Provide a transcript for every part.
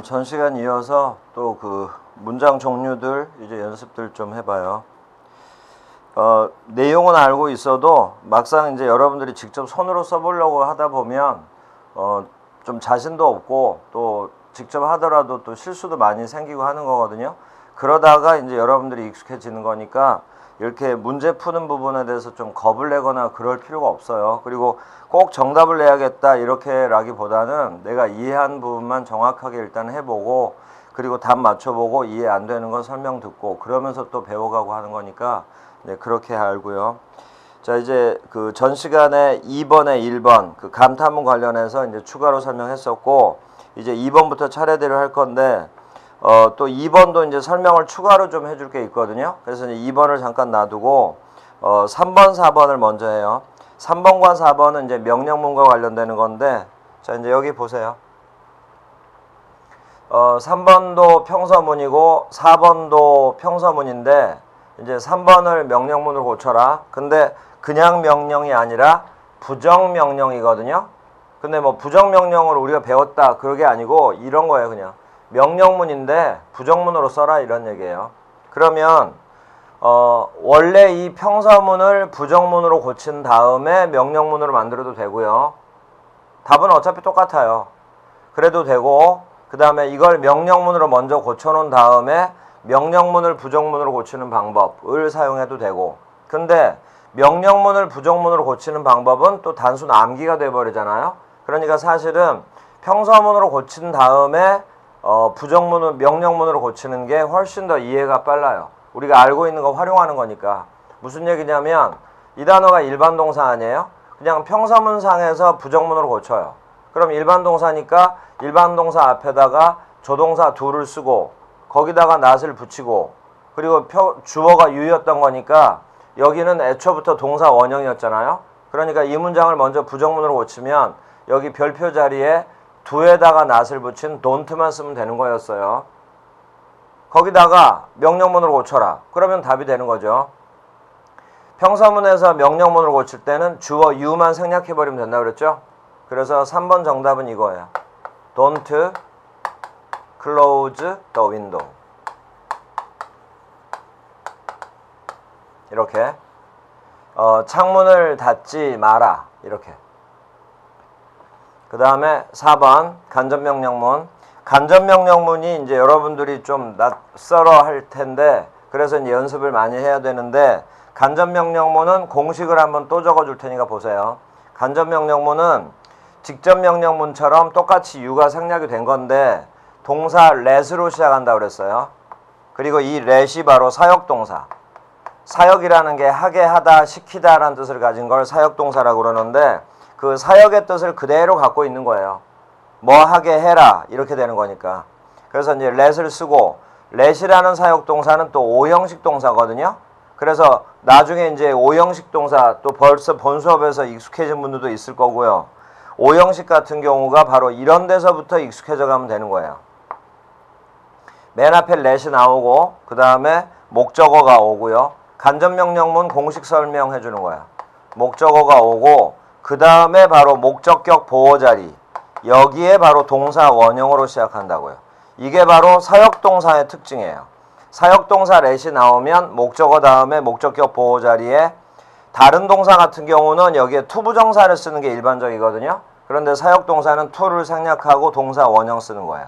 전 시간 이어서 또 그 문장 종류들 이제 연습들 좀 해봐요. 내용은 알고 있어도 막상 이제 여러분들이 직접 손으로 써보려고 하다 보면 좀 자신도 없고 또 직접 하더라도 또 실수도 많이 생기고 하는 거거든요. 그러다가 이제 여러분들이 익숙해지는 거니까 이렇게 문제 푸는 부분에 대해서 좀 겁을 내거나 그럴 필요가 없어요. 그리고 꼭 정답을 내야겠다 이렇게라기보다는 내가 이해한 부분만 정확하게 일단 해보고 그리고 답 맞춰보고 이해 안 되는 건 설명 듣고 그러면서 또 배워가고 하는 거니까 네, 그렇게 알고요. 자, 이제 그 전 시간에 2번에 1번 그 감탄문 관련해서 이제 추가로 설명했었고 이제 2번부터 차례대로 할 건데 또 2번도 이제 설명을 추가로 좀 해줄 게 있거든요. 그래서 이제 2번을 잠깐 놔두고 3번, 4번을 먼저 해요. 3번과 4번은 이제 명령문과 관련되는 건데 자, 이제 여기 보세요. 3번도 평서문이고 4번도 평서문인데 이제 3번을 명령문으로 고쳐라. 근데 그냥 명령이 아니라 부정명령이거든요. 근데 뭐 부정명령을 우리가 배웠다 그러게 아니고 이런 거예요. 그냥 명령문인데 부정문으로 써라 이런 얘기예요. 그러면 원래 이 평서문을 부정문으로 고친 다음에 명령문으로 만들어도 되고요. 답은 어차피 똑같아요. 그래도 되고 그 다음에 이걸 명령문으로 먼저 고쳐놓은 다음에 명령문을 부정문으로 고치는 방법을 사용해도 되고 근데 명령문을 부정문으로 고치는 방법은 또 단순 암기가 돼버리잖아요. 그러니까 사실은 평서문으로 고친 다음에 부정문을 명령문으로 고치는 게 훨씬 더 이해가 빨라요. 우리가 알고 있는 거 활용하는 거니까. 무슨 얘기냐면 이 단어가 일반 동사 아니에요? 그냥 평서문상에서 부정문으로 고쳐요. 그럼 일반 동사니까 일반 동사 앞에다가 조동사 do를 쓰고 거기다가 not을 붙이고 그리고 주어가 you였던 거니까 여기는 애초부터 동사 원형이었잖아요. 그러니까 이 문장을 먼저 부정문으로 고치면 여기 별표 자리에 do에다가 not을 붙인 don't만 쓰면 되는 거였어요. 거기다가 명령문으로 고쳐라. 그러면 답이 되는 거죠. 평서문에서 명령문으로 고칠 때는 주어 you만 생략해버리면 된다고 그랬죠. 그래서 3번 정답은 이거예요. Don't close the window. 이렇게 창문을 닫지 마라. 이렇게. 그 다음에 4번 간접명령문. 간접명령문이 이제 여러분들이 좀 낯설어 할 텐데 그래서 이제 연습을 많이 해야 되는데 간접명령문은 공식을 한번 또 적어줄 테니까 보세요. 간접명령문은 직접명령문처럼 똑같이 you가 생략이 된 건데 동사 let으로 시작한다고 그랬어요. 그리고 이 let이 바로 사역동사. 사역이라는 게 하게 하다, 시키다 라는 뜻을 가진 걸 사역동사라고 그러는데 그 사역의 뜻을 그대로 갖고 있는 거예요. 뭐 하게 해라 이렇게 되는 거니까. 그래서 이제 let을 쓰고 let이라는 사역동사는 또 5형식 동사거든요. 그래서 나중에 이제 5형식 동사 또 벌써 본 수업에서 익숙해진 분들도 있을 거고요. 5형식 같은 경우가 바로 이런 데서부터 익숙해져 가면 되는 거예요. 맨 앞에 let이 나오고 그 다음에 목적어가 오고요. 간접명령문 공식 설명해 주는 거야. 목적어가 오고 그 다음에 바로 목적격 보호자리 여기에 바로 동사 원형으로 시작한다고요. 이게 바로 사역동사의 특징이에요. 사역동사 let이 나오면 목적어 다음에 목적격 보호자리에 다른 동사 같은 경우는 여기에 투부정사를 쓰는 게 일반적이거든요. 그런데 사역동사는 to를 생략하고 동사 원형 쓰는 거예요.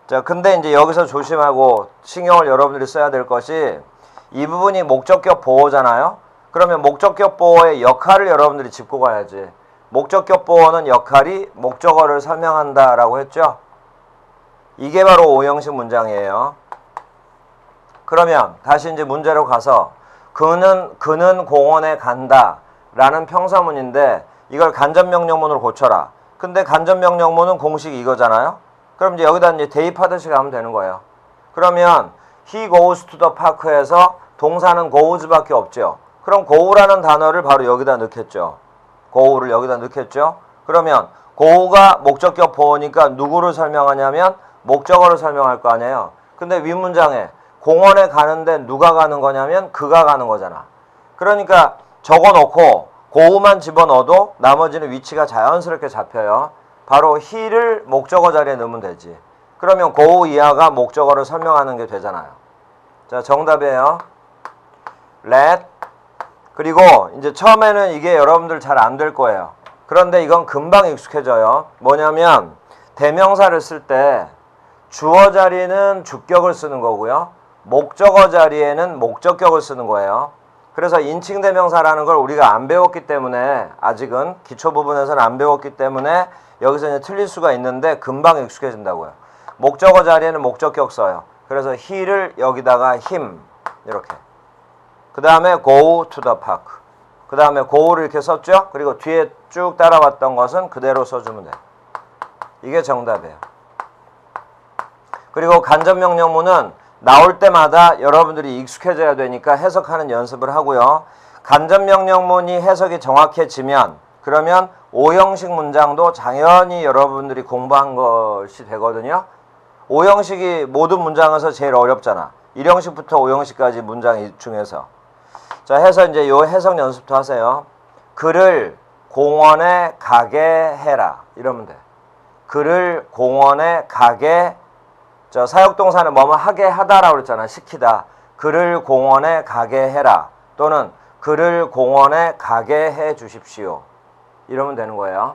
자, 근데 이제 여기서 조심하고 신경을 여러분들이 써야 될 것이 이 부분이 목적격 보호잖아요. 그러면 목적격 보호의 역할을 여러분들이 짚고 가야지. 목적격 보호는 역할이 목적어를 설명한다라고 했죠. 이게 바로 5형식 문장이에요. 그러면 다시 이제 문제로 가서 그는 공원에 간다 라는 평서문인데 이걸 간접명령문으로 고쳐라. 근데 간접명령문은 공식이 이거잖아요. 그럼 이제 여기다 이제 대입하듯이 가면 되는 거예요. 그러면 he goes to the park에서 동사는 goes밖에 없죠. 그럼 go라는 단어를 바로 여기다 넣겠죠. go를 여기다 넣겠죠. 그러면 go가 목적격 보호니까 누구를 설명하냐면 목적어를 설명할 거 아니에요. 근데 윗문장에 공원에 가는데 누가 가는 거냐면 그가 가는 거잖아. 그러니까 적어놓고 go만 집어넣어도 나머지는 위치가 자연스럽게 잡혀요. 바로 he를 목적어 자리에 넣으면 되지. 그러면 go 이하가 목적어를 설명하는 게 되잖아요. 자, 정답이에요. let. 그리고 이제 처음에는 이게 여러분들 잘 안 될 거예요. 그런데 이건 금방 익숙해져요. 뭐냐면 대명사를 쓸 때 주어 자리는 주격을 쓰는 거고요. 목적어 자리에는 목적격을 쓰는 거예요. 그래서 인칭 대명사라는 걸 우리가 안 배웠기 때문에, 아직은 기초 부분에서는 안 배웠기 때문에 여기서 이제 틀릴 수가 있는데 금방 익숙해진다고요. 목적어 자리에는 목적격 써요. 그래서 he를 여기다가 him 이렇게. 그 다음에 go to the park. 그 다음에 go를 이렇게 썼죠. 그리고 뒤에 쭉 따라왔던 것은 그대로 써주면 돼요. 이게 정답이에요. 그리고 간접명령문은 나올 때마다 여러분들이 익숙해져야 되니까 해석하는 연습을 하고요. 간접명령문이 해석이 정확해지면 그러면 5형식 문장도 당연히 여러분들이 공부한 것이 되거든요. 5형식이 모든 문장에서 제일 어렵잖아. 1형식부터 5형식까지 문장 중에서. 자, 해서 이제 요 해석 연습도 하세요. 그를 공원에 가게 해라. 이러면 돼. 그를 공원에 가게, 저 사역동사는 뭐뭐 하게 하다라고 그랬잖아. 시키다. 그를 공원에 가게 해라. 또는 그를 공원에 가게 해 주십시오. 이러면 되는 거예요.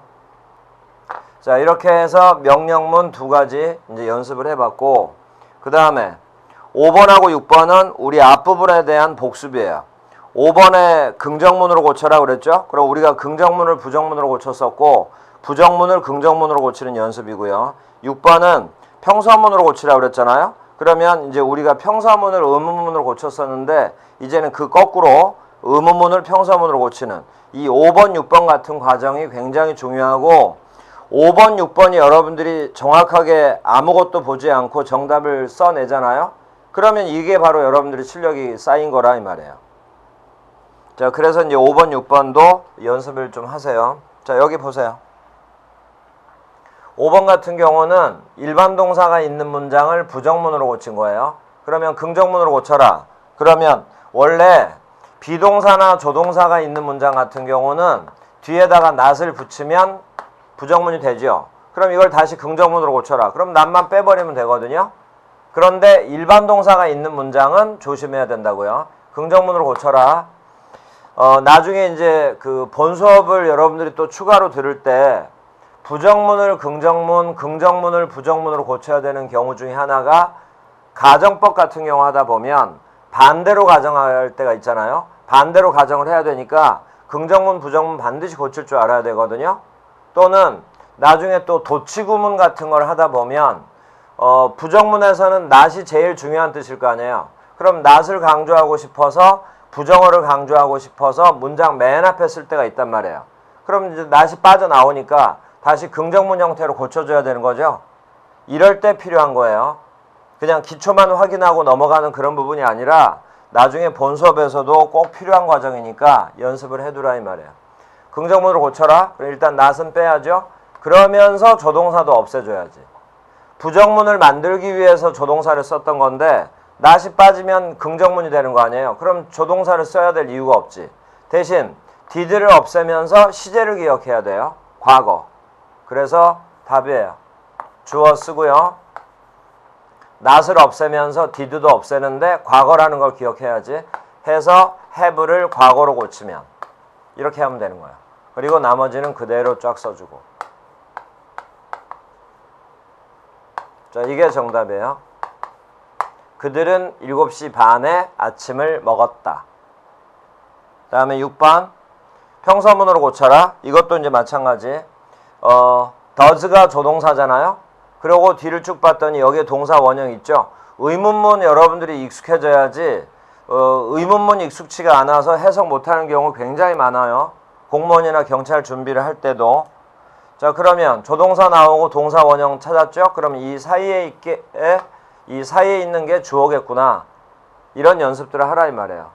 자, 이렇게 해서 명령문 두 가지 이제 연습을 해봤고, 그 다음에 5번하고 6번은 우리 앞부분에 대한 복습이에요. 5번에 긍정문으로 고쳐라 그랬죠? 그럼 우리가 긍정문을 부정문으로 고쳤었고, 부정문을 긍정문으로 고치는 연습이고요. 6번은 평서문으로 고치라 그랬잖아요. 그러면 이제 우리가 평서문을 의문문으로 고쳤었는데 이제는 그 거꾸로 의문문을 평서문으로 고치는 이 5번, 6번 같은 과정이 굉장히 중요하고, 5번, 6번이 여러분들이 정확하게 아무것도 보지 않고 정답을 써내잖아요. 그러면 이게 바로 여러분들의 실력이 쌓인 거라 이 말이에요. 자, 그래서 이제 5번, 6번도 연습을 좀 하세요. 자, 여기 보세요. 5번 같은 경우는 일반 동사가 있는 문장을 부정문으로 고친 거예요. 그러면 긍정문으로 고쳐라. 그러면 원래 비동사나 조동사가 있는 문장 같은 경우는 뒤에다가 not을 붙이면 부정문이 되죠. 그럼 이걸 다시 긍정문으로 고쳐라. 그럼 not만 빼버리면 되거든요. 그런데 일반 동사가 있는 문장은 조심해야 된다고요. 긍정문으로 고쳐라. 나중에 이제 그 본 수업을 여러분들이 또 추가로 들을 때 부정문을 긍정문, 긍정문을 부정문으로 고쳐야 되는 경우 중에 하나가 가정법 같은 경우 하다 보면 반대로 가정할 때가 있잖아요. 반대로 가정을 해야 되니까 긍정문, 부정문 반드시 고칠 줄 알아야 되거든요. 또는 나중에 또 도치구문 같은 걸 하다 보면 부정문에서는 not이 제일 중요한 뜻일 거 아니에요. 그럼 not을 강조하고 싶어서 부정어를 강조하고 싶어서 문장 맨 앞에 쓸 때가 있단 말이에요. 그럼 이제 not이 빠져나오니까 다시 긍정문 형태로 고쳐줘야 되는 거죠. 이럴 때 필요한 거예요. 그냥 기초만 확인하고 넘어가는 그런 부분이 아니라 나중에 본 수업에서도 꼭 필요한 과정이니까 연습을 해두라 이 말이에요. 긍정문으로 고쳐라. 그럼 일단 not은 빼야죠. 그러면서 조동사도 없애줘야지. 부정문을 만들기 위해서 조동사를 썼던 건데 not이 빠지면 긍정문이 되는 거 아니에요. 그럼 조동사를 써야 될 이유가 없지. 대신 did를 없애면서 시제를 기억해야 돼요. 과거. 그래서 답이에요. 주어 쓰고요. not을 없애면서 did도 없애는데 과거라는 걸 기억해야지. 해서 have를 과거로 고치면 이렇게 하면 되는 거예요. 그리고 나머지는 그대로 쫙 써주고. 자, 이게 정답이에요. 그들은 7시 반에 아침을 먹었다. 다음에 6번 평서문으로 고쳐라. 이것도 이제 마찬가지. does가 조동사잖아요. 그리고 뒤를 쭉 봤더니 여기에 동사 원형 있죠. 의문문 여러분들이 익숙해져야지 의문문 익숙치가 않아서 해석 못하는 경우 굉장히 많아요. 공무원이나 경찰 준비를 할 때도. 자, 그러면 조동사 나오고 동사 원형 찾았죠? 그럼 이 사이에 있는 게 주어겠구나. 이런 연습들을 하라 이 말이에요.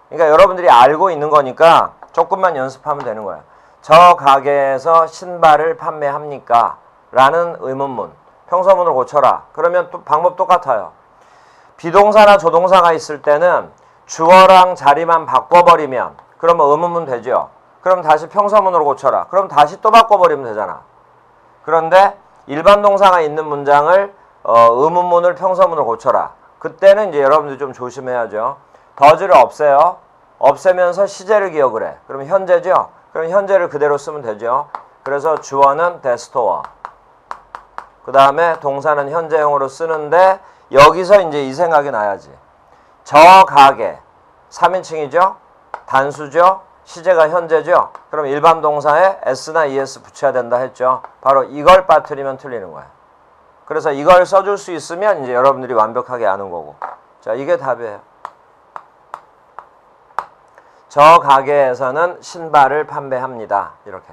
그러니까 여러분들이 알고 있는 거니까 조금만 연습하면 되는 거예요. 저 가게에서 신발을 판매합니까? 라는 의문문. 평서문으로 고쳐라. 그러면 또 방법 똑같아요. 비동사나 조동사가 있을 때는 주어랑 자리만 바꿔버리면 그러면 의문문 되죠. 그럼 다시 평서문으로 고쳐라. 그럼 다시 또 바꿔버리면 되잖아. 그런데 일반 동사가 있는 문장을 의문문을 평서문으로 고쳐라. 그때는 이제 여러분들 좀 조심해야죠. does를 없애요. 없애면서 시제를 기억을 해. 그럼 현재죠? 그럼 현재를 그대로 쓰면 되죠. 그래서 주어는 the store. 그 다음에 동사는 현재형으로 쓰는데 여기서 이제 이 생각이 나야지. 저 가게 3인칭이죠? 단수죠? 시제가 현재죠? 그럼 일반 동사에 s나 es 붙여야 된다 했죠? 바로 이걸 빠뜨리면 틀리는 거야. 그래서 이걸 써줄 수 있으면 이제 여러분들이 완벽하게 아는 거고. 자, 이게 답이에요. 저 가게에서는 신발을 판매합니다. 이렇게.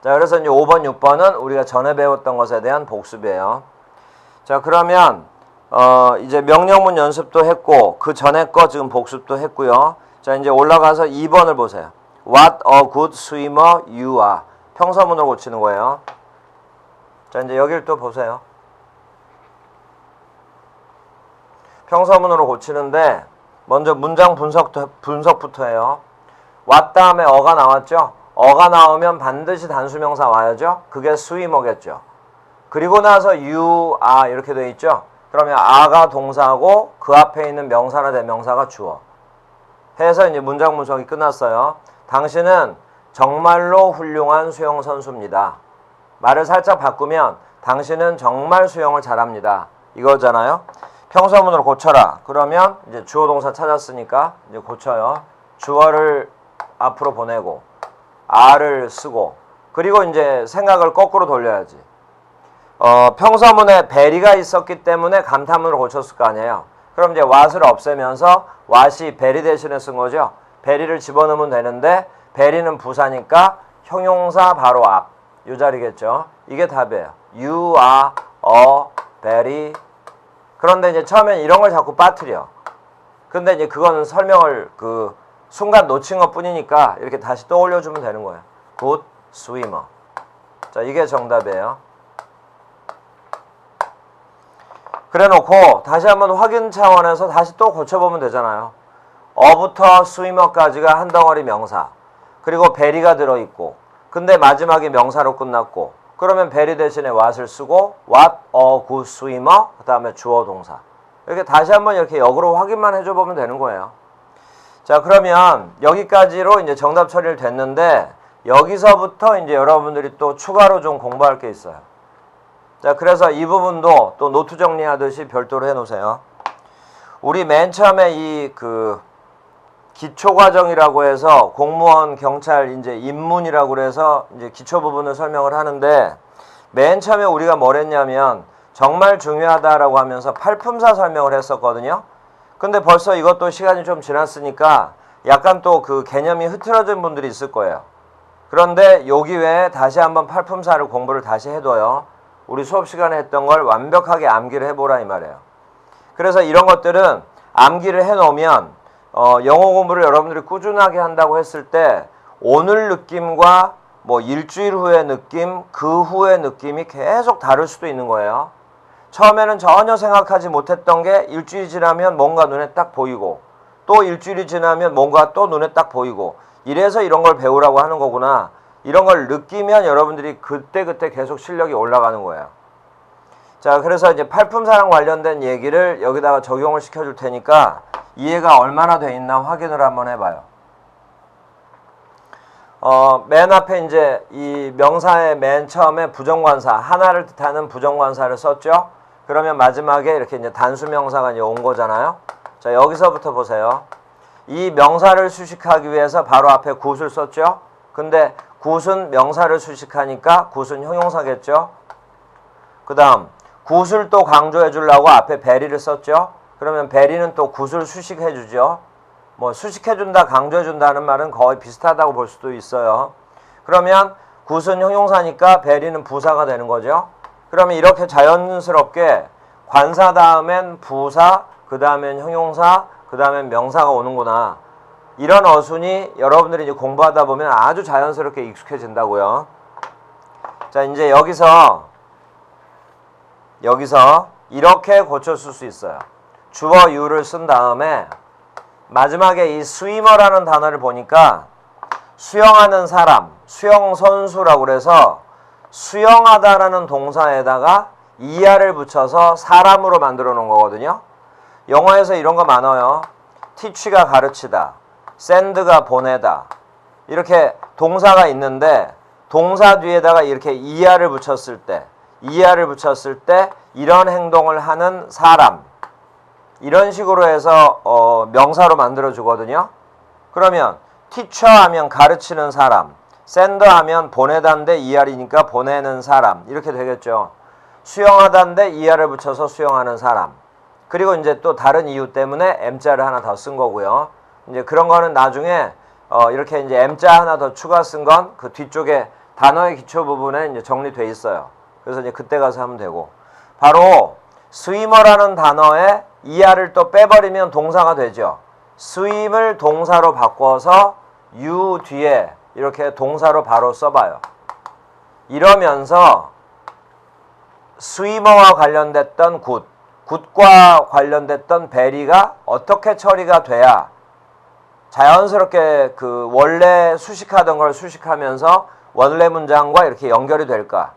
자, 그래서 이제 5번, 6번은 우리가 전에 배웠던 것에 대한 복습이에요. 자, 그러면 이제 명령문 연습도 했고 그 전에 거 지금 복습도 했고요. 자, 이제 올라가서 2번을 보세요. What a good swimmer you are. 평서문으로 고치는 거예요. 자, 이제 여기를 또 보세요. 평서문으로 고치는데 먼저 문장 분석부터 해요. what 다음에 어가 나왔죠? 어가 나오면 반드시 단수명사 와야죠? 그게 swimmer겠죠. 그리고 나서 you are 이렇게 돼 있죠? 그러면 are가 동사고 그 앞에 있는 명사나 대명사가 주어. 해서 이제 문장 분석이 끝났어요. 당신은 정말로 훌륭한 수영 선수입니다. 말을 살짝 바꾸면 당신은 정말 수영을 잘합니다. 이거잖아요. 평서문으로 고쳐라. 그러면 이제 주어 동사 찾았으니까 이제 고쳐요. 주어를 앞으로 보내고 are를 쓰고 그리고 이제 생각을 거꾸로 돌려야지. 평서문에 베리가 있었기 때문에 감탄문으로 고쳤을 거 아니에요. 그럼 이제 what을 없애면서 what이 베리 대신에 쓴 거죠. 베리를 집어넣으면 되는데 베리는 부사니까 형용사 바로 앞. 이 자리겠죠. 이게 답이에요. You are a very. 그런데 이제 처음엔 이런 걸 자꾸 빠뜨려. 근데 이제 그거는 설명을 순간 놓친 것 뿐이니까 이렇게 다시 떠올려주면 되는 거예요. Good swimmer. 자, 이게 정답이에요. 그래 놓고 다시 한번 확인 차원에서 다시 또 고쳐보면 되잖아요. 어부터 스위머까지가 한 덩어리 명사. 그리고 베리가 들어있고 근데 마지막에 명사로 끝났고 그러면 베리 대신에 what을 쓰고 what a good swimmer 그 다음에 주어 동사. 이렇게 다시 한번 이렇게 역으로 확인만 해줘 보면 되는 거예요. 자, 그러면 여기까지로 이제 정답 처리를 됐는데 여기서부터 이제 여러분들이 또 추가로 좀 공부할 게 있어요. 자, 그래서 이 부분도 또 노트 정리하듯이 별도로 해 놓으세요. 우리 맨 처음에 이 기초과정이라고 해서 공무원, 경찰, 이제 입문이라고 그래서 이제 기초 부분을 설명을 하는데 맨 처음에 우리가 뭘 했냐면 정말 중요하다라고 하면서 팔품사 설명을 했었거든요. 근데 벌써 이것도 시간이 좀 지났으니까 약간 또 그 개념이 흐트러진 분들이 있을 거예요. 그런데 여기 외에 다시 한번 팔품사를 공부를 다시 해둬요. 우리 수업 시간에 했던 걸 완벽하게 암기를 해보라 이 말이에요. 그래서 이런 것들은 암기를 해놓으면 영어 공부를 여러분들이 꾸준하게 한다고 했을 때 오늘 느낌과 뭐 일주일 후의 느낌, 그 후의 느낌이 계속 다를 수도 있는 거예요. 처음에는 전혀 생각하지 못했던 게 일주일이 지나면 뭔가 눈에 딱 보이고 또 일주일이 지나면 뭔가 또 눈에 딱 보이고 이래서 이런 걸 배우라고 하는 거구나. 이런 걸 느끼면 여러분들이 그때그때 계속 실력이 올라가는 거예요. 자, 그래서 이제 팔품사랑 관련된 얘기를 여기다가 적용을 시켜줄 테니까 이해가 얼마나 돼 있나 확인을 한번 해봐요. 맨 앞에 이제 이 명사의 맨 처음에 부정관사, 하나를 뜻하는 부정관사를 썼죠? 그러면 마지막에 이렇게 이제 단수명사가 이제 온 거잖아요? 자, 여기서부터 보세요. 이 명사를 수식하기 위해서 바로 앞에 got을 썼죠? 근데 got은 명사를 수식하니까 got은 형용사겠죠? 그 다음 got을 또 강조해 주려고 앞에 very를 썼죠? 그러면 very는 또 got을 수식해 주죠? 뭐 수식해 준다, 강조해 준다는 말은 거의 비슷하다고 볼 수도 있어요. 그러면 got은 형용사니까 very는 부사가 되는 거죠? 그러면 이렇게 자연스럽게 관사 다음엔 부사, 그 다음엔 형용사, 그 다음엔 명사가 오는구나. 이런 어순이 여러분들이 이제 공부하다 보면 아주 자연스럽게 익숙해진다고요. 자, 이제 여기서 이렇게 고쳤을 수 있어요. 주어 you를 쓴 다음에 마지막에 이 swimmer라는 단어를 보니까 수영하는 사람, 수영 선수라고 그래서 수영하다라는 동사에다가 ER을 붙여서 사람으로 만들어 놓은 거거든요. 영어에서 이런 거 많아요. teach가 가르치다, send가 보내다. 이렇게 동사가 있는데 동사 뒤에다가 이렇게 ER을 붙였을 때 이런 행동을 하는 사람, 이런 식으로 해서 명사로 만들어 주거든요. 그러면 teacher 하면 가르치는 사람, send 하면 보내다인데 ER이니까 보내는 사람, 이렇게 되겠죠. 수영하다인데 ER을 붙여서 수영하는 사람. 그리고 이제 또 다른 이유 때문에 M자를 하나 더 쓴 거고요. 이제 그런 거는 나중에 이렇게 이제 M자 하나 더 추가 쓴 건 그 뒤쪽에 단어의 기초 부분에 이제 정리돼 있어요. 그래서 이제 그때 가서 하면 되고, 바로 swimmer라는 단어에 ER을 또 빼버리면 동사가 되죠. swim을 동사로 바꿔서 you 뒤에 이렇게 동사로 바로 써봐요. 이러면서 swimmer와 관련됐던 굿과 관련됐던 베리가 어떻게 처리가 돼야 자연스럽게 그 원래 수식하던 걸 수식하면서 원래 문장과 이렇게 연결이 될까?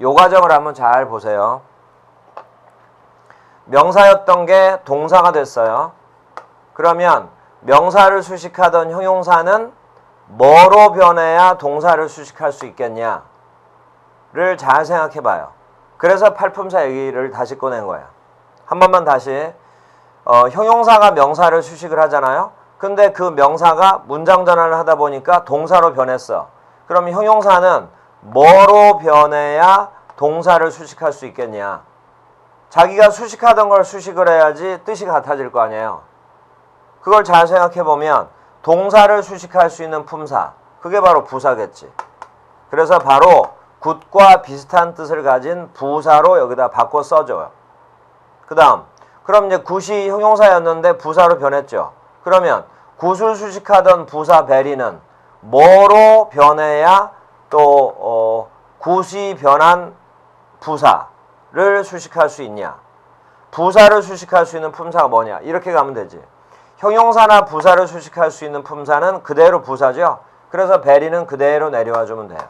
요 과정을 한번 잘 보세요. 명사였던 게 동사가 됐어요. 그러면 명사를 수식하던 형용사는 뭐로 변해야 동사를 수식할 수 있겠냐를 잘 생각해 봐요. 그래서 팔품사 얘기를 다시 꺼낸 거예요. 한 번만 다시. 형용사가 명사를 수식을 하잖아요. 근데 그 명사가 문장 전환을 하다 보니까 동사로 변했어. 그럼 형용사는 뭐로 변해야 동사를 수식할 수 있겠냐? 자기가 수식하던 걸 수식을 해야지 뜻이 같아질 거 아니에요. 그걸 잘 생각해 보면 동사를 수식할 수 있는 품사, 그게 바로 부사겠지. 그래서 바로 굿과 비슷한 뜻을 가진 부사로 여기다 바꿔 써줘요. 그 다음, 그럼 이제 굿이 형용사였는데 부사로 변했죠. 그러면 굿을 수식하던 부사 베리는 뭐로 변해야 또 굿이 변한 부사를 수식할 수 있냐? 부사를 수식할 수 있는 품사가 뭐냐? 이렇게 가면 되지. 형용사나 부사를 수식할 수 있는 품사는 그대로 부사죠. 그래서 베리는 그대로 내려와 주면 돼요.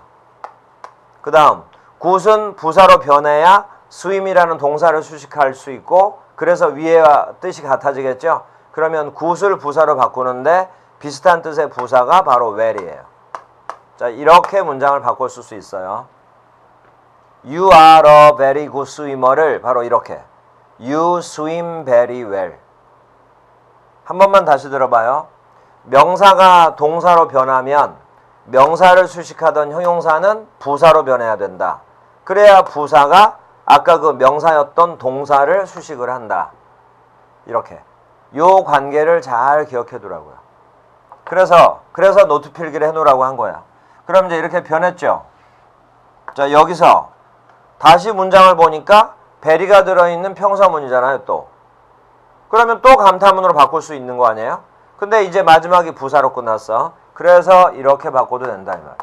그 다음, 굿은 부사로 변해야 swim이라는 동사를 수식할 수 있고, 그래서 위에와 뜻이 같아지겠죠. 그러면 굿을 부사로 바꾸는데 비슷한 뜻의 부사가 바로 well이에요. 자, 이렇게 문장을 바꿔 쓸 수 있어요. You are a very good swimmer를 바로 이렇게 You swim very well. 한 번만 다시 들어봐요. 명사가 동사로 변하면 명사를 수식하던 형용사는 부사로 변해야 된다. 그래야 부사가 아까 그 명사였던 동사를 수식을 한다. 이렇게. 요 관계를 잘 기억해 두라고요. 그래서 노트 필기를 해놓으라고 한 거야. 그럼 이제 이렇게 변했죠. 자, 여기서 다시 문장을 보니까 베리가 들어있는 평서문이잖아요, 또. 그러면 또 감탄문으로 바꿀 수 있는 거 아니에요? 근데 이제 마지막이 부사로 끝났어. 그래서 이렇게 바꿔도 된다, 이 말.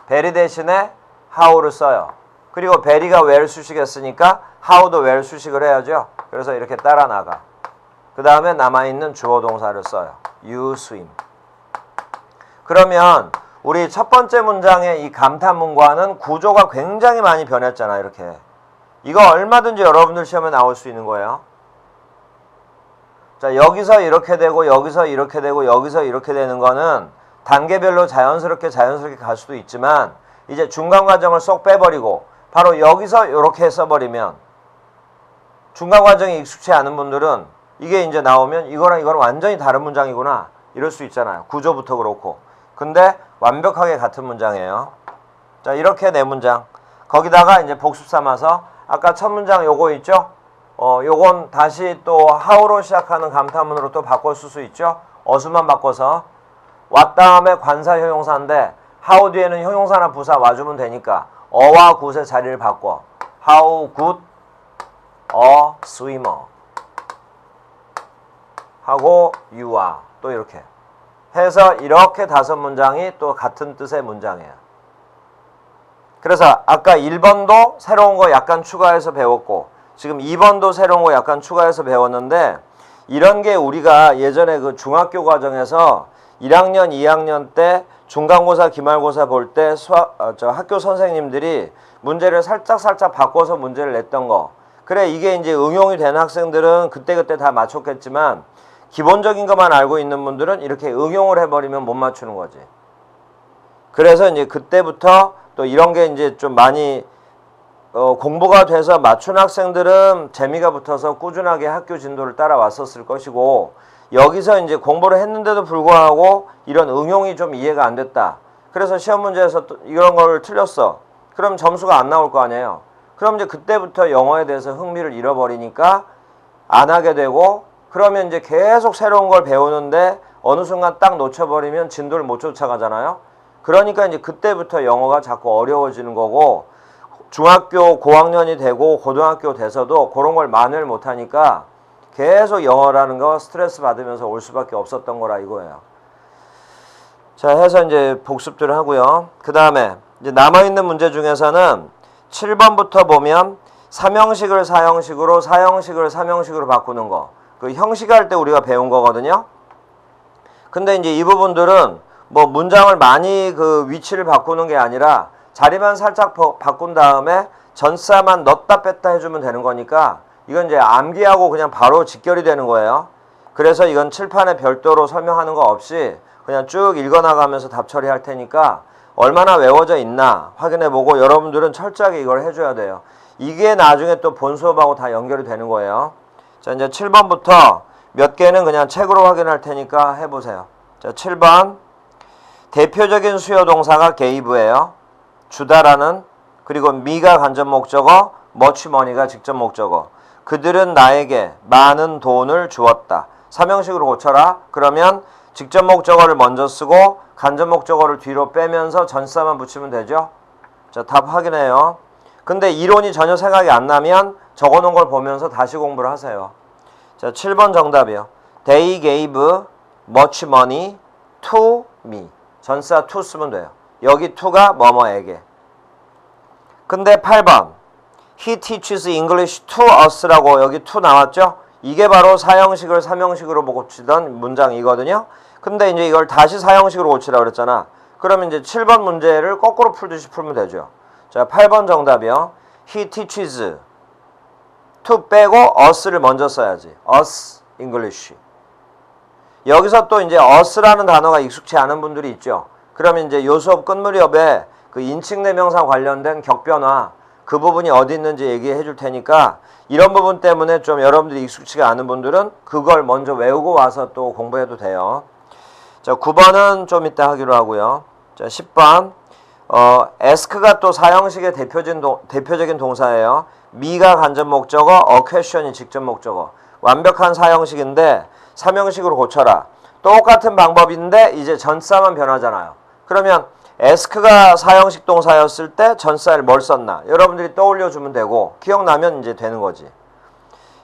베리 대신에 how를 써요. 그리고 베리가 where 수식했으니까 how도 where 수식을 해야죠. 그래서 이렇게 따라 나가. 그 다음에 남아있는 주어 동사를 써요. You swim. 그러면 우리 첫 번째 문장의 이 감탄문과는 구조가 굉장히 많이 변했잖아요. 이렇게. 이거 얼마든지 여러분들 시험에 나올 수 있는 거예요. 자, 여기서 이렇게 되고 여기서 이렇게 되고 여기서 이렇게 되는 거는 단계별로 자연스럽게 갈 수도 있지만 이제 중간 과정을 쏙 빼버리고 바로 여기서 이렇게 써버리면 중간 과정이 익숙치 않은 분들은 이게 이제 나오면 이거랑 완전히 다른 문장이구나 이럴 수 있잖아요. 구조부터 그렇고. 근데 완벽하게 같은 문장이에요. 자, 이렇게 네 문장. 거기다가 이제 복습 삼아서 아까 첫 문장 요거 있죠? 요건 다시 또 how로 시작하는 감탄문으로 또 바꿔 쓸 수 있죠? 어수만 바꿔서 왔 다음에 관사 형용사인데 how 뒤에는 형용사나 부사 와주면 되니까 어와 굿의 자리를 바꿔. How good a swimmer 하고 you are 또 이렇게 해서 이렇게 다섯 문장이 또 같은 뜻의 문장이에요. 그래서 아까 1번도 새로운 거 약간 추가해서 배웠고 지금 2번도 새로운 거 약간 추가해서 배웠는데 이런 게 우리가 예전에 그 중학교 과정에서 1학년, 2학년 때 중간고사, 기말고사 볼 때 학교 선생님들이 문제를 살짝 바꿔서 문제를 냈던 거. 그래, 이게 이제 응용이 되는 학생들은 그때그때 다 맞췄겠지만 기본적인 것만 알고 있는 분들은 이렇게 응용을 해버리면 못 맞추는 거지. 그래서 이제 그때부터 또 이런 게 이제 좀 많이 공부가 돼서 맞춘 학생들은 재미가 붙어서 꾸준하게 학교 진도를 따라왔었을 것이고, 여기서 이제 공부를 했는데도 불구하고 이런 응용이 좀 이해가 안 됐다. 그래서 시험 문제에서 또 이런 걸 틀렸어. 그럼 점수가 안 나올 거 아니에요. 그럼 이제 그때부터 영어에 대해서 흥미를 잃어버리니까 안 하게 되고, 그러면 이제 계속 새로운 걸 배우는데 어느 순간 딱 놓쳐버리면 진도를 못 쫓아가잖아요. 그러니까 이제 그때부터 영어가 자꾸 어려워지는 거고, 중학교 고학년이 되고 고등학교 돼서도 그런 걸 만회를 못하니까 계속 영어라는 거 스트레스 받으면서 올 수밖에 없었던 거라 이거예요. 자, 해서 이제 복습들을 하고요. 그 다음에 이제 남아있는 문제 중에서는 7번부터 보면 삼형식을 사형식으로, 사형식을 삼형식으로 바꾸는 거. 그 형식할 때 우리가 배운 거거든요. 근데 이제 이 부분들은 뭐 문장을 많이 그 위치를 바꾸는 게 아니라 자리만 살짝 바꾼 다음에 전사만 넣었다 뺐다 해주면 되는 거니까 이건 이제 암기하고 그냥 바로 직결이 되는 거예요. 그래서 이건 칠판에 별도로 설명하는 거 없이 그냥 쭉 읽어나가면서 답 처리할 테니까 얼마나 외워져 있나 확인해보고 여러분들은 철저하게 이걸 해줘야 돼요. 이게 나중에 또 본 수업하고 다 연결이 되는 거예요. 자, 이제 7번부터 몇 개는 그냥 책으로 확인할 테니까 해보세요. 자, 7번. 대표적인 수요 동사가 gave예요. 주다라는, 그리고 me가 간접 목적어, much money가 직접 목적어. 그들은 나에게 많은 돈을 주었다. 삼형식으로 고쳐라. 그러면 직접 목적어를 먼저 쓰고 간접 목적어를 뒤로 빼면서 전사만 붙이면 되죠. 자, 답 확인해요. 근데 이론이 전혀 생각이 안 나면 적어놓은 걸 보면서 다시 공부를 하세요. 자, 7번 정답이요. They gave much money to me. 전사 to 쓰면 돼요. 여기 to가 뭐뭐에게. 근데 8번 He teaches English to us라고 여기 to 나왔죠? 이게 바로 사형식을 삼형식으로 고치던 문장이거든요. 근데 이제 이걸 다시 사형식으로 고치라고 그랬잖아. 그러면 이제 7번 문제를 거꾸로 풀듯이 풀면 되죠. 자, 8번 정답이요. He teaches to 빼고 us를 먼저 써야지. us English. 여기서 또 이제 us라는 단어가 익숙치 않은 분들이 있죠. 그러면 이제 요 수업 끝 무렵에 그 인칭대명사 관련된 격변화 그 부분이 어디 있는지 얘기해 줄 테니까 이런 부분 때문에 좀 여러분들이 익숙치가 않은 분들은 그걸 먼저 외우고 와서 또 공부해도 돼요. 자, 9번은 좀 이따 하기로 하고요. 자, 10번. ask가 또 사형식의 대표적인 동사예요. me가 간접 목적어, question이 직접 목적어. 완벽한 사형식인데 삼형식으로 고쳐라. 똑같은 방법인데 이제 전사만 변하잖아요. 그러면 ask가 사형식 동사였을 때 전사를 뭘 썼나? 여러분들이 떠올려주면 되고 기억나면 이제 되는 거지.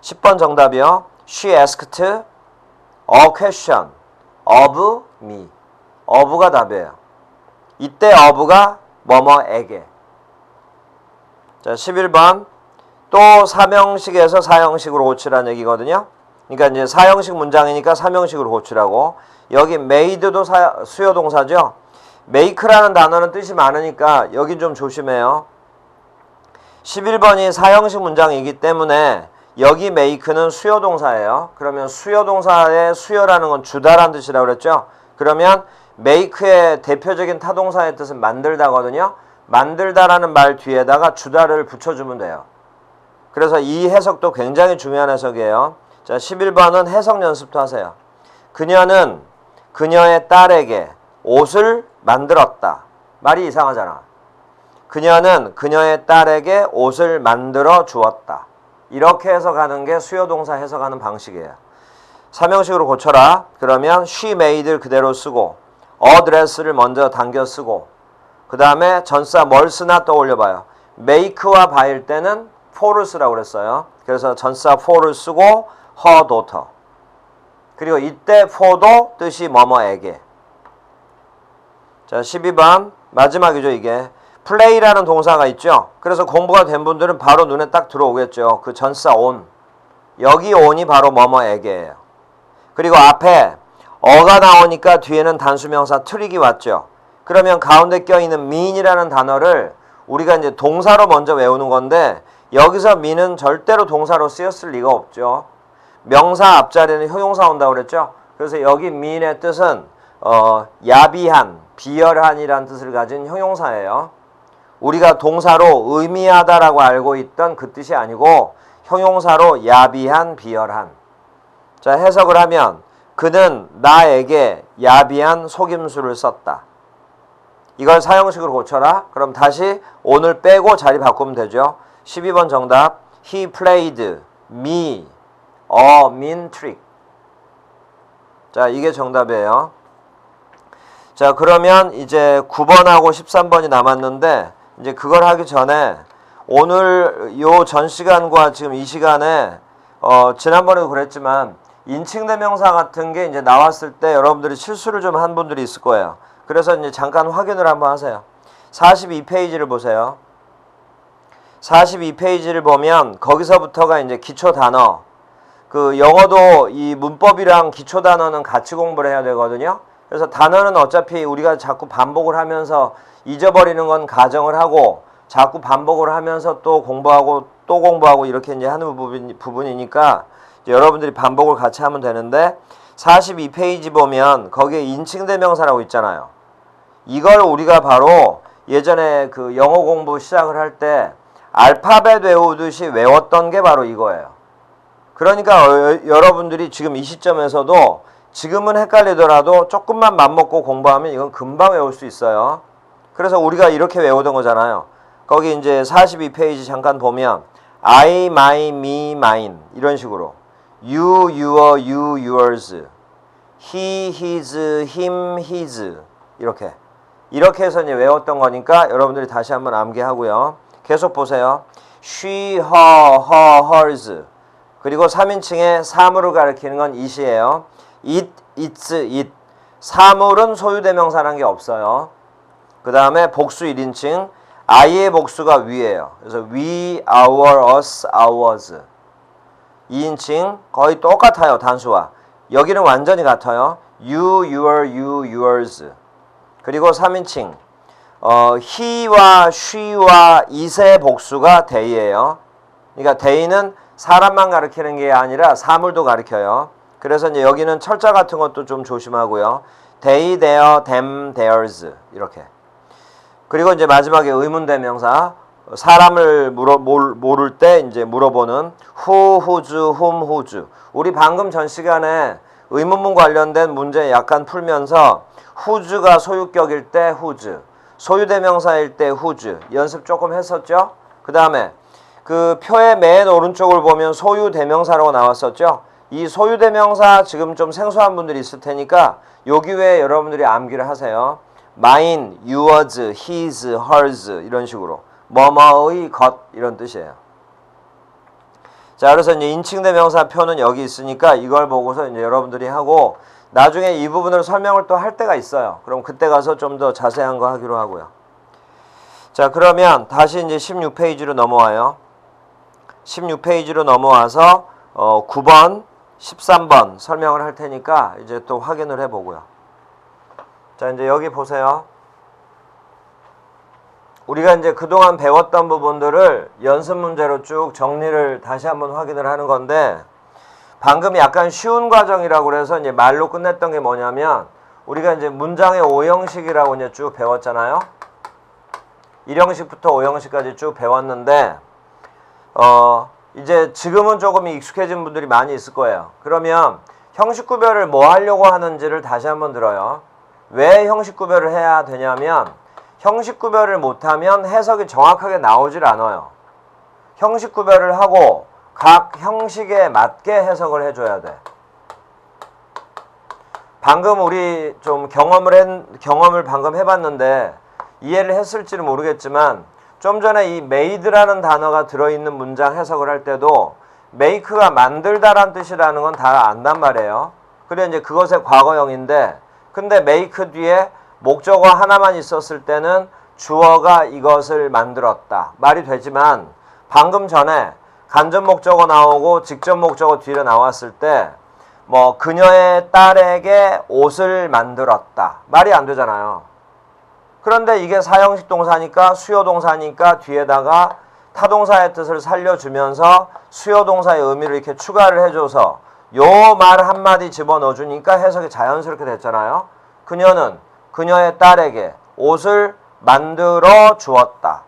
10번 정답이요. She asked a question of me. of가 답이에요. 이때 of가 뭐뭐에게. 자, 11번. 또 삼형식에서 사형식으로 고치라는 얘기거든요. 그러니까 이제 사형식 문장이니까 삼형식으로 고치라고. 여기 made도 수요 동사죠. make라는 단어는 뜻이 많으니까 여긴 좀 조심해요. 11번이 사형식 문장이기 때문에 여기 make는 수요 동사예요. 그러면 수요 동사의 수요라는 건 주다라는 뜻이라고 그랬죠. 그러면 make의 대표적인 타동사의 뜻은 만들다거든요. 만들다라는 말 뒤에다가 주다를 붙여주면 돼요. 그래서 이 해석도 굉장히 중요한 해석이에요. 자, 11번은 해석 연습도 하세요. 그녀는 그녀의 딸에게 옷을 만들었다. 말이 이상하잖아. 그녀는 그녀의 딸에게 옷을 만들어 주었다. 이렇게 해석하는 게 수요동사 해석하는 방식이에요. 삼형식으로 고쳐라. 그러면 she made를 그대로 쓰고 a dress를 먼저 당겨 쓰고 그 다음에 전사 뭘 쓰나 떠올려봐요. make와 by일 때는 for를 쓰라고 그랬어요. 그래서 전사 for를 쓰고 her daughter. 그리고 이때 for도 뜻이 뭐뭐에게. 자, 12번 마지막이죠. 이게 play라는 동사가 있죠. 그래서 공부가 된 분들은 바로 눈에 딱 들어오겠죠. 그 전사 on. 여기 on이 바로 뭐뭐에게예요. 그리고 앞에 어가 나오니까 뒤에는 단수명사 트릭이 왔죠. 그러면 가운데 껴있는 mean이라는 단어를 우리가 이제 동사로 먼저 외우는 건데 여기서 mean은 절대로 동사로 쓰였을 리가 없죠. 명사 앞자리는 효용사 온다고 그랬죠. 그래서 여기 mean의 뜻은 야비한, 비열한이라는 뜻을 가진 효용사예요. 우리가 동사로 의미하다라고 알고 있던 그 뜻이 아니고 형용사로 야비한, 비열한. 자, 해석을 하면 그는 나에게 야비한 속임수를 썼다. 이걸 사형식으로 고쳐라. 그럼 다시 오늘 빼고 자리 바꾸면 되죠. 12번 정답. He played me a mean trick. 자, 이게 정답이에요. 자, 그러면 이제 9번하고 13번이 남았는데 이제 그걸 하기 전에 오늘 요 전 시간과 지금 이 시간에 지난번에도 그랬지만 인칭대명사 같은 게 이제 나왔을 때 여러분들이 실수를 좀 한 분들이 있을 거예요. 그래서 이제 잠깐 확인을 한번 하세요. 42페이지를 보세요. 42페이지를 보면 거기서부터가 이제 기초 단어. 그 영어도 이 문법이랑 기초 단어는 같이 공부를 해야 되거든요. 그래서 단어는 어차피 우리가 자꾸 반복을 하면서 잊어버리는 건 가정을 하고 자꾸 반복을 하면서 또 공부하고 이렇게 이제 하는 부분이니까 이제 여러분들이 반복을 같이 하면 되는데 42페이지 보면 거기에 인칭대명사라고 있잖아요. 이걸 우리가 바로 예전에 그 영어 공부 시작을 할 때 알파벳 외우듯이 외웠던 게 바로 이거예요. 그러니까 여러분들이 지금 이 시점에서도 지금은 헷갈리더라도 조금만 맘먹고 공부하면 이건 금방 외울 수 있어요. 그래서 우리가 이렇게 외우던 거잖아요. 거기 이제 42페이지 잠깐 보면 I, my, me, mine 이런 식으로 you, your, you, yours he, his, him, his 이렇게 해서 이제 외웠던 거니까 여러분들이 다시 한번 암기하고요. 계속 보세요. she, her, hers 그리고 3인칭의 사물을 가리키는 건 it이에요. it, its, it 사물은 소유대명사라는 게 없어요. 그 다음에 복수 1인칭 I의 복수가 we예요. 그래서 we, our, us, ours 2인칭 거의 똑같아요. 단수와 여기는 완전히 같아요. you, your, you, yours 그리고 3인칭 he와 she와 it의 복수가 they예요. 그러니까 they는 사람만 가리키는 게 아니라 사물도 가리켜요. 그래서 이제 여기는 철자 같은 것도 좀 조심하고요. they, their, them, theirs 이렇게. 그리고 이제 마지막에 의문대명사 사람을 모를 때 이제 물어보는 who, whose, whom, whose. 우리 방금 전 시간에 의문문 관련된 문제 약간 풀면서 whose가 소유격일 때 whose, 소유대명사일 때 whose 연습 조금 했었죠. 그 다음에 그 표의 맨 오른쪽을 보면 소유대명사라고 나왔었죠. 이 소유대명사 지금 좀 생소한 분들이 있을 테니까 여기 외에 여러분들이 암기를 하세요. mine, yours, his, hers 이런 식으로 뭐뭐의 것 이런 뜻이에요. 자, 그래서 이제 인칭대명사 표는 여기 있으니까 이걸 보고서 이제 여러분들이 하고 나중에 이 부분을 설명을 또 할 때가 있어요. 그럼 그때 가서 좀 더 자세한 거 하기로 하고요. 자, 그러면 다시 이제 16페이지로 넘어와요. 16페이지로 넘어와서 9번, 13번 설명을 할 테니까 이제 또 확인을 해보고요. 자, 이제 여기 보세요. 우리가 이제 그동안 배웠던 부분들을 연습 문제로 쭉 정리를 다시 한번 확인을 하는 건데 방금 약간 쉬운 과정이라고 그래서 이제 말로 끝냈던 게 뭐냐면 우리가 이제 문장의 5형식이라고 이제 쭉 배웠잖아요. 1형식부터 5형식까지 쭉 배웠는데 이제 지금은 조금 익숙해진 분들이 많이 있을 거예요. 그러면 형식 구별을 뭐 하려고 하는지를 다시 한번 들어요. 왜 형식 구별을 해야 되냐면 형식 구별을 못하면 해석이 정확하게 나오질 않아요. 형식 구별을 하고 각 형식에 맞게 해석을 해줘야 돼. 방금 우리 좀 경험을 방금 해봤는데 이해를 했을지는 모르겠지만 좀 전에 이 made라는 단어가 들어있는 문장 해석을 할 때도 make가 만들다란 뜻이라는 건 다 안단 말이에요. 그래 이제 그것의 과거형인데 근데 make 뒤에 목적어 하나만 있었을 때는 주어가 이것을 만들었다. 말이 되지만 방금 전에 간접 목적어 나오고 직접 목적어 뒤로 나왔을 때 뭐 그녀의 딸에게 옷을 만들었다. 말이 안 되잖아요. 그런데 이게 사형식 동사니까 수요 동사니까 뒤에다가 타동사의 뜻을 살려주면서 수요 동사의 의미를 이렇게 추가를 해줘서 요 말 한마디 집어넣어 주니까 해석이 자연스럽게 됐잖아요. 그녀는 그녀의 딸에게 옷을 만들어 주었다.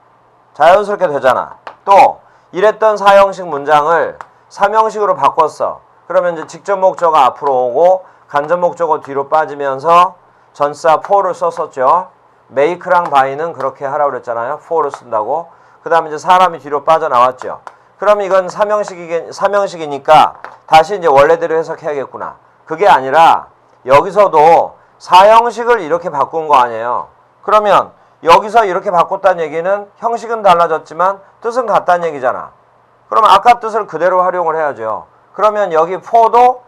자연스럽게 되잖아. 또 이랬던 사형식 문장을 삼형식으로 바꿨어. 그러면 이제 직접 목적어 앞으로 오고 간접 목적어 뒤로 빠지면서 전사 for를 썼었죠. make랑 buy는 그렇게 하라고 그랬잖아요. for를 쓴다고. 그 다음에 이제 사람이 뒤로 빠져나왔죠. 그럼 이건 삼형식이니까 다시 이제 원래대로 해석해야겠구나. 그게 아니라 여기서도 사형식을 이렇게 바꾼 거 아니에요. 그러면 여기서 이렇게 바꿨다는 얘기는 형식은 달라졌지만 뜻은 같다는 얘기잖아. 그럼 아까 뜻을 그대로 활용을 해야죠. 그러면 여기 for도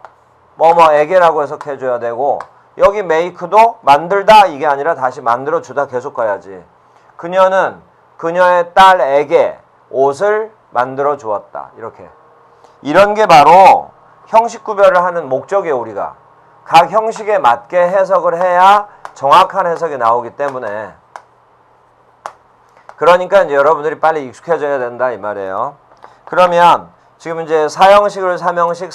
뭐뭐에게라고 해석해줘야 되고 여기 make도 만들다 이게 아니라 다시 만들어주다 계속 가야지. 그녀는 그녀의 딸에게 옷을 만들어 주었다. 이렇게. 이런 게 바로 형식 구별을 하는 목적이에요. 우리가. 각 형식에 맞게 해석을 해야 정확한 해석이 나오기 때문에. 그러니까 이제 여러분들이 빨리 익숙해져야 된다 이 말이에요. 그러면 지금 이제 사형식을 삼형식,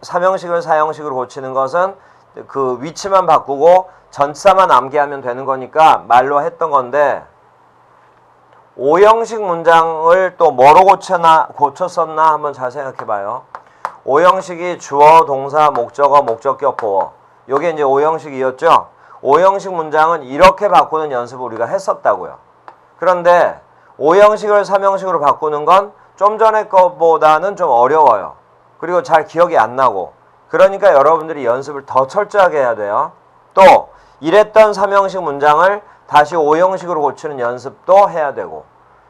삼형식을 사형식으로 고치는 것은 그 위치만 바꾸고 전치사만 암기하면 되는 거니까 말로 했던 건데 오형식 문장을 또 뭐로 고쳤었나 한번 잘 생각해 봐요. 오형식이 주어, 동사, 목적어, 목적격, 보어. 요게 이제 오형식이었죠. 오형식 문장은 이렇게 바꾸는 연습을 우리가 했었다고요. 그런데 오형식을 삼형식으로 바꾸는 건 좀 전에 것보다는 좀 어려워요. 그리고 잘 기억이 안 나고. 그러니까 여러분들이 연습을 더 철저하게 해야 돼요. 또 이랬던 삼형식 문장을 다시 오형식으로 고치는 연습도 해야 되고.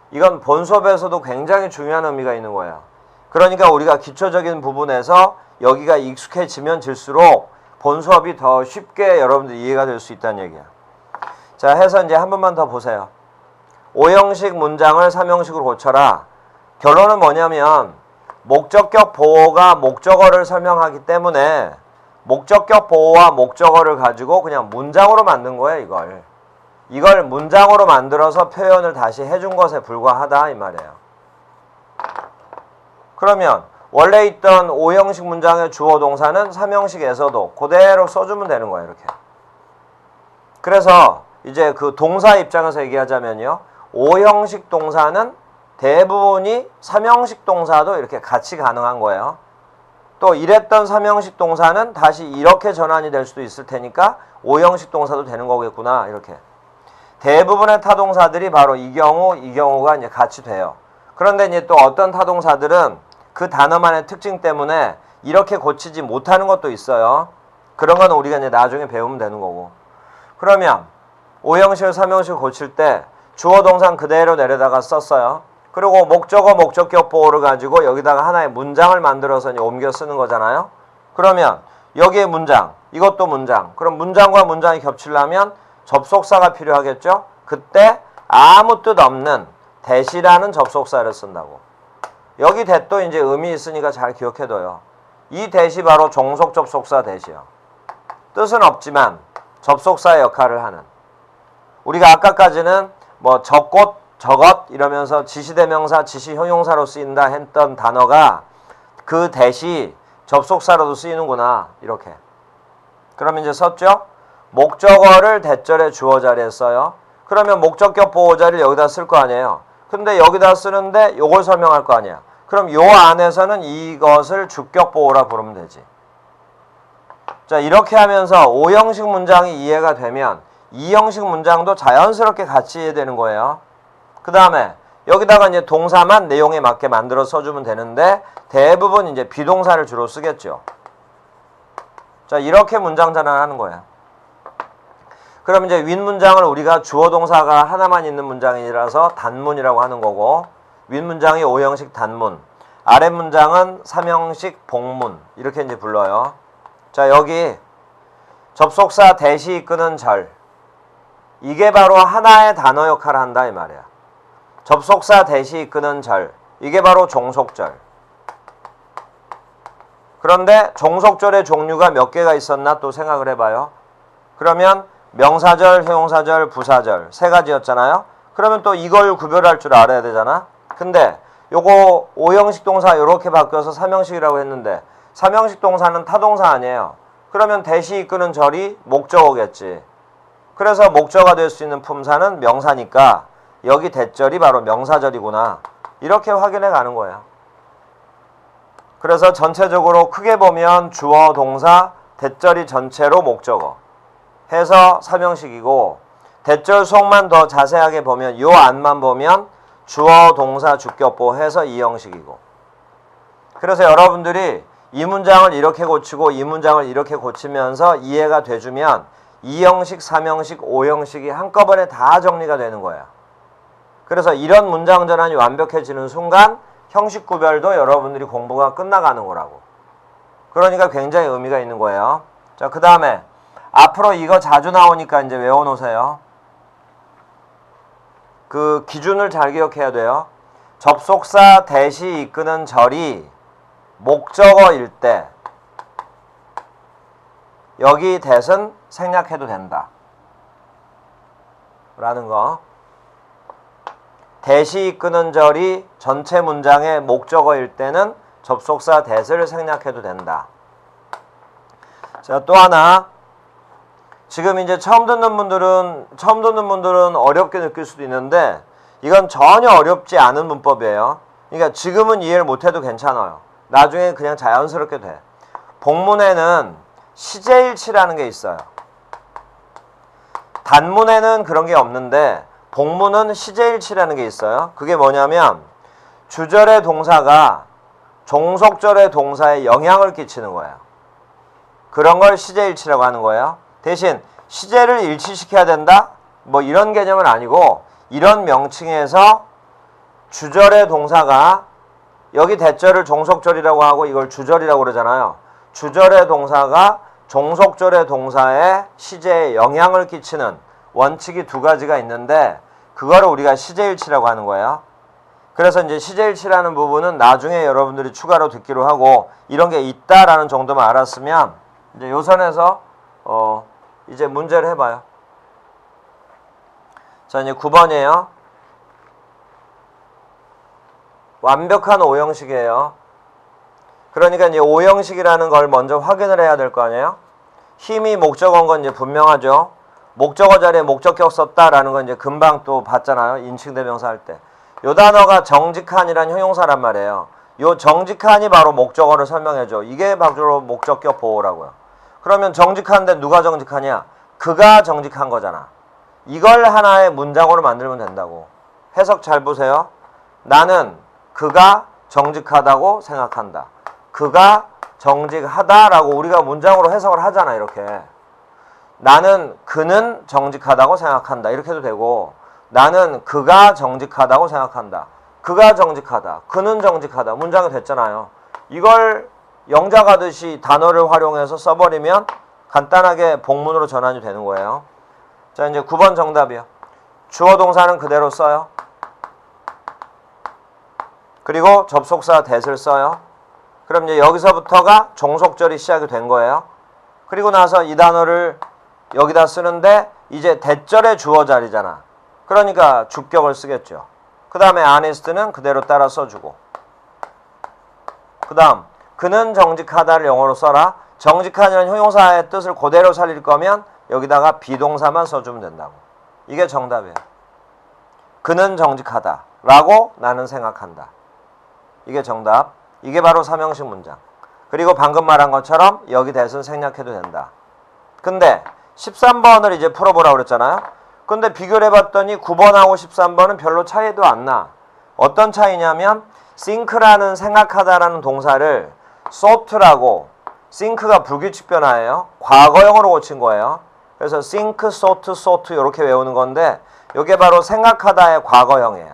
이건 본 수업에서도 굉장히 중요한 의미가 있는 거예요. 그러니까 우리가 기초적인 부분에서 여기가 익숙해지면 질수록 본 수업이 더 쉽게 여러분들 이해가 될 수 있다는 얘기야. 자, 해서 이제 한 번만 더 보세요. 오형식 문장을 삼형식으로 고쳐라. 결론은 뭐냐면 목적격 보호가 목적어를 설명하기 때문에 목적격 보호와 목적어를 가지고 그냥 문장으로 만든 거예요. 이걸 문장으로 만들어서 표현을 다시 해준 것에 불과하다 이 말이에요. 그러면 원래 있던 오형식 문장의 주어 동사는 삼형식에서도 그대로 써주면 되는 거예요. 이렇게. 그래서 이제 그 동사 입장에서 얘기하자면요. 오형식 동사는 대부분이 삼형식 동사도 이렇게 같이 가능한 거예요. 또 이랬던 삼형식 동사는 다시 이렇게 전환이 될 수도 있을 테니까 오형식 동사도 되는 거겠구나. 이렇게. 대부분의 타동사들이 바로 이 경우가 이제 같이 돼요. 그런데 이제 또 어떤 타동사들은 그 단어만의 특징 때문에 이렇게 고치지 못하는 것도 있어요. 그런 건 우리가 이제 나중에 배우면 되는 거고. 그러면 오형식을 삼형식을 고칠 때 주어 동사는 그대로 내려다가 썼어요. 그리고 목적어, 목적격 보호를 가지고 여기다가 하나의 문장을 만들어서 이제 옮겨 쓰는 거잖아요. 그러면 여기에 문장, 이것도 문장. 그럼 문장과 문장이 겹치려면 접속사가 필요하겠죠? 그때 아무 뜻 없는 대시라는 접속사를 쓴다고. 여기 대도 이제 의미 있으니까 잘 기억해둬요. 이 대시 바로 종속 접속사 대시요. 뜻은 없지만 접속사의 역할을 하는. 우리가 아까까지는 뭐 저꽃, 저것 이러면서 지시대명사, 지시형용사로 쓰인다 했던 단어가 그 대시 접속사로도 쓰이는구나. 이렇게. 그러면 이제 썼죠? 목적어를 대절의 주어 자리에 써요. 그러면 목적격 보호 자리를 여기다 쓸 거 아니에요. 근데 여기다 쓰는데 요걸 설명할 거 아니야. 그럼 요 안에서는 이것을 주격 보호라 부르면 되지. 자, 이렇게 하면서 오형식 문장이 이해가 되면 이형식 문장도 자연스럽게 같이 이해되는 거예요. 그 다음에 여기다가 이제 동사만 내용에 맞게 만들어 써주면 되는데 대부분 이제 비동사를 주로 쓰겠죠. 자, 이렇게 문장 전환하는 거예요. 그럼 이제 윗문장을 우리가 주어 동사가 하나만 있는 문장이라서 단문이라고 하는 거고 윗문장이 오형식 단문, 아랫문장은 삼형식 복문 이렇게 이제 불러요. 자, 여기 접속사 대시 이끄는 절 이게 바로 하나의 단어 역할을 한다 이 말이야. 접속사 대시 이끄는 절 이게 바로 종속절. 그런데 종속절의 종류가 몇 개가 있었나 또 생각을 해봐요. 그러면 명사절, 형용사절, 부사절 세 가지였잖아요. 그러면 또 이걸 구별할 줄 알아야 되잖아. 근데 요거 5형식 동사 이렇게 바뀌어서 3형식이라고 했는데 3형식 동사는 타동사 아니에요. 그러면 대시 이끄는 절이 목적어겠지. 그래서 목적어가 될 수 있는 품사는 명사니까 여기 대절이 바로 명사절이구나. 이렇게 확인해 가는 거예요. 그래서 전체적으로 크게 보면 주어, 동사, 대절이 전체로 목적어 해서 3형식이고 대절 수억만 더 자세하게 보면 요 안만 보면 주어, 동사, 주격보 해서 2형식이고 그래서 여러분들이 이 문장을 이렇게 고치고 이 문장을 이렇게 고치면서 이해가 돼주면 2형식, 3형식, 5형식이 한꺼번에 다 정리가 되는 거예요. 그래서 이런 문장 전환이 완벽해지는 순간 형식 구별도 여러분들이 공부가 끝나가는 거라고. 그러니까 굉장히 의미가 있는 거예요. 자, 그 다음에 앞으로 이거 자주 나오니까 이제 외워놓으세요. 그 기준을 잘 기억해야 돼요. 접속사 대시 이끄는 절이 목적어일 때 여기 대신 생략해도 된다. 라는 거. 대시 이끄는 절이 전체 문장의 목적어일 때는 접속사 대를 생략해도 된다. 자, 또 하나. 지금 이제 처음 듣는 분들은 어렵게 느낄 수도 있는데 이건 전혀 어렵지 않은 문법이에요. 그러니까 지금은 이해를 못해도 괜찮아요. 나중에 그냥 자연스럽게 돼. 복문에는 시제일치라는 게 있어요. 단문에는 그런 게 없는데 복문은 시제일치라는 게 있어요. 그게 뭐냐면 주절의 동사가 종속절의 동사에 영향을 끼치는 거예요. 그런 걸 시제일치라고 하는 거예요. 대신 시제를 일치시켜야 된다? 뭐 이런 개념은 아니고 이런 명칭에서 주절의 동사가 여기 대절을 종속절이라고 하고 이걸 주절이라고 그러잖아요. 주절의 동사가 종속절의 동사에 시제에 영향을 끼치는 원칙이 두 가지가 있는데 그거를 우리가 시제일치라고 하는 거예요. 그래서 이제 시제일치라는 부분은 나중에 여러분들이 추가로 듣기로 하고 이런 게 있다라는 정도만 알았으면 이제 요 선에서 이제 문제를 해봐요. 자, 이제 9번이에요. 완벽한 5형식이에요. 그러니까 이제 5형식이라는 걸 먼저 확인을 해야 될 거 아니에요? 힘이 목적어인 건 이제 분명하죠. 목적어 자리에 목적격 썼다라는 건 이제 금방 또 봤잖아요. 인칭대명사 할 때. 요 단어가 정직한이란 형용사란 말이에요. 요 정직한이 바로 목적어를 설명해줘. 이게 바로 목적격 보호라고요. 그러면 정직한데 누가 정직하냐? 그가 정직한 거잖아. 이걸 하나의 문장으로 만들면 된다고. 해석 잘 보세요. 나는 그가 정직하다고 생각한다. 그가 정직하다라고 우리가 문장으로 해석을 하잖아. 이렇게. 나는 그는 정직하다고 생각한다. 이렇게 해도 되고 나는 그가 정직하다고 생각한다. 그가 정직하다. 그는 정직하다. 문장이 됐잖아요. 이걸 영작하듯이 단어를 활용해서 써버리면 간단하게 복문으로 전환이 되는 거예요. 자, 이제 9번 정답이요. 주어 동사는 그대로 써요. 그리고 접속사 that을 써요. 그럼 이제 여기서부터가 종속절이 시작이 된 거예요. 그리고 나서 이 단어를 여기다 쓰는데 이제 대절의 주어 자리잖아. 그러니까 주격을 쓰겠죠. 그 다음에 honest는 그대로 따라 써주고 그 다음 그는 정직하다를 영어로 써라. 정직하다는 형용사의 뜻을 그대로 살릴 거면 여기다가 비동사만 써주면 된다고. 이게 정답이에요. 그는 정직하다 라고 나는 생각한다. 이게 정답. 이게 바로 3형식 문장. 그리고 방금 말한 것처럼 여기 대신 생략해도 된다. 근데 13번을 이제 풀어보라고 그랬잖아요. 근데 비교를 해봤더니 9번하고 13번은 별로 차이도 안 나. 어떤 차이냐면 think라는 생각하다라는 동사를 thought라고 think가 불규칙 변화예요. 과거형으로 고친 거예요. 그래서 think, thought 이렇게 외우는 건데 이게 바로 생각하다의 과거형이에요.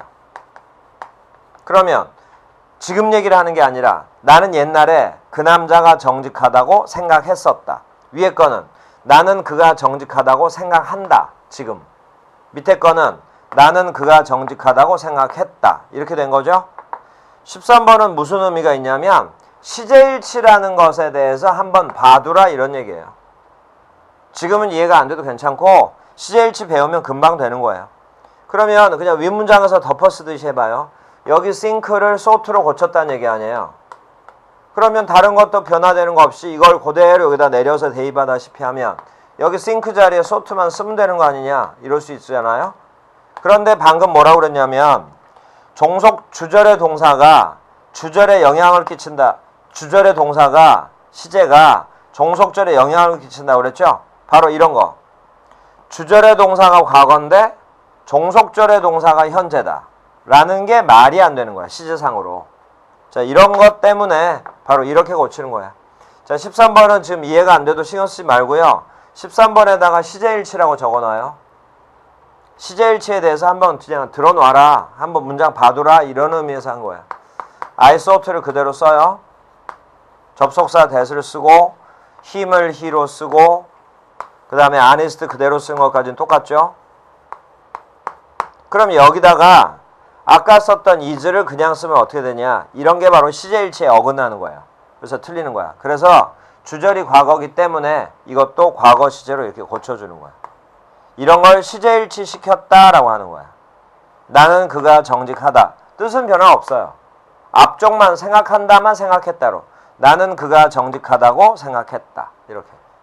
그러면 지금 얘기를 하는 게 아니라 나는 옛날에 그 남자가 정직하다고 생각했었다. 위에 거는 나는 그가 정직하다고 생각한다. 지금. 밑에 거는 나는 그가 정직하다고 생각했다. 이렇게 된 거죠. 13번은 무슨 의미가 있냐면 시제일치라는 것에 대해서 한번 봐두라 이런 얘기예요. 지금은 이해가 안 돼도 괜찮고 CJ1치 배우면 금방 되는 거예요. 그러면 그냥 윗문장에서 덮어 쓰듯이 해봐요. 여기 sink를 sough로 고쳤다는 얘기 아니에요. 그러면 다른 것도 변화되는 거 없이 이걸 그대로 여기다 내려서 대입하다시피 하면 여기 sink 자리에 sough만 쓰면 되는 거 아니냐 이럴 수 있잖아요. 그런데 방금 뭐라고 그랬냐면 종속 주절의 동사가 주절에 영향을 끼친다. 주절의 동사가 시제가 종속절에 영향을 끼친다 그랬죠. 바로 이런 거. 주절의 동사가 과거인데 종속절의 동사가 현재다 라는 게 말이 안 되는 거야. 시제상으로. 자, 이런 것 때문에 바로 이렇게 고치는 거야. 자, 13번은 지금 이해가 안 돼도 신경 쓰지 말고요. 13번에다가 시제일치라고 적어놔요. 시제일치에 대해서 한번 그냥 들어놔라. 한번 문장 봐두라. 이런 의미에서 한 거야. I thought를 그대로 써요. 접속사 that을 쓰고 힘을 he로 쓰고 그 다음에 honest 그대로 쓴 것까지는 똑같죠. 그럼 여기다가 아까 썼던 is를 그냥 쓰면 어떻게 되냐. 이런 게 바로 시제일치에 어긋나는 거예요. 그래서 틀리는 거야. 그래서 주절이 과거기 때문에 이것도 과거 시제로 이렇게 고쳐주는 거야. 이런 걸 시제일치 시켰다라고 하는 거야. 나는 그가 정직하다. 뜻은 변화 없어요. 앞쪽만 생각한다만 생각했다로. 나는 그가 정직하다고 생각했다.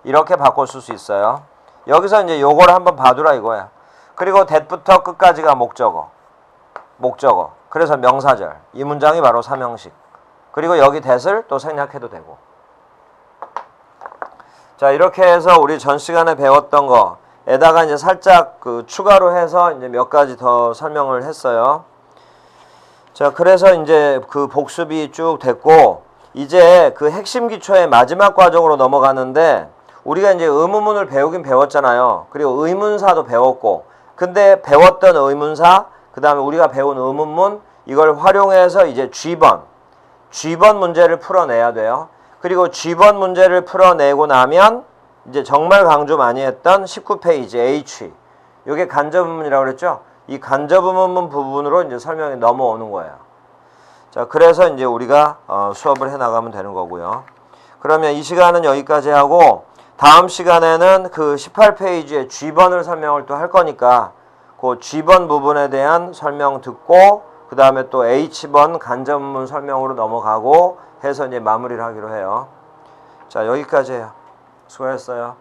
이렇게 바꿔 쓸 수 있어요. 여기서 이제 요걸 한번 봐두라 이거야. 그리고 that부터 끝까지가 목적어. 그래서 명사절. 이 문장이 바로 삼형식. 그리고 여기 that을 또 생략해도 되고. 자, 이렇게 해서 우리 전 시간에 배웠던 거에다가 이제 살짝 그 추가로 해서 이제 몇 가지 더 설명을 했어요. 자, 그래서 이제 그 복습이 쭉 됐고, 이제 그 핵심 기초의 마지막 과정으로 넘어가는데, 우리가 이제 의문문을 배우긴 배웠잖아요. 그리고 의문사도 배웠고, 근데 배웠던 의문사, 그 다음에 우리가 배운 의문문, 이걸 활용해서 이제 G번 문제를 풀어내야 돼요. 그리고 G번 문제를 풀어내고 나면, 이제 정말 강조 많이 했던 19페이지 H. 이게 간접의문이라고 그랬죠? 이 간접의문 부분으로 이제 설명이 넘어오는 거예요. 자, 그래서 이제 우리가 수업을 해 나가면 되는 거고요. 그러면 이 시간은 여기까지 하고 다음 시간에는 그 18페이지의 G번을 설명을 또 할 거니까 그 G번 부분에 대한 설명 듣고 그 다음에 또 H번 간접문 설명으로 넘어가고 해서 이제 마무리를 하기로 해요. 자, 여기까지 해요. 수고했어요.